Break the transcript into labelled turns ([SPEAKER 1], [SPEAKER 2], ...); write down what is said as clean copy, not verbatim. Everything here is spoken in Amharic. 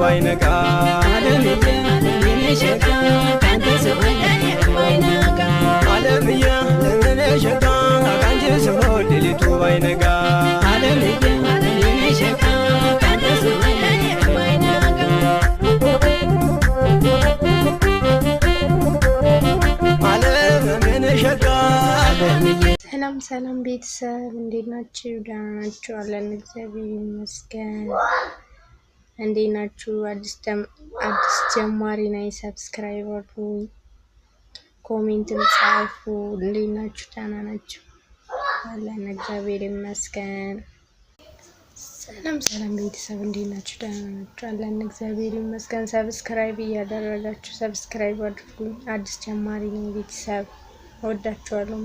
[SPEAKER 1] ባይነጋ
[SPEAKER 2] ዓለምዬ ለምን ሸጋ ካንተ ስሆን ሌሊቱ ባይነጋ
[SPEAKER 1] ዓለምዬ ለምን ሸጋ ካንቺ ስሆን ሌሊቱ ባይነጋ
[SPEAKER 2] ዓለምዬ ለምን ሸጋ ካንተ ስሆን ሌሊቱ ባይነጋ
[SPEAKER 1] ዓለምን ሸጋ
[SPEAKER 3] ሰላም ሰላም ቤተሰብ እንዴት ናችሁ? ደህና ናችሁ? አለን እግዚአብሔር ይመስገን። እንዴት ናችሁ? አዲስ ጀማሪ ነኝ። ሰብስክራይብ አድርጉ፣ ኮሜንትም ጻፉ። እንዴት ናችሁ? ደህና ናችሁ? አለን እግዚአብሔር ይመስገን። ሰላም ሰላም ቤተሰብ እንዴት ናችሁ? ደህና ናችሁ? አለን እግዚአብሔር ይመስገን። ሰብስክራይብ እያደረጋችሁ ሰብስክራይብ አድርጉ። አዲስ ጀማሪ ነኝ ቤተሰብ፣ እወዳችኋለሁ።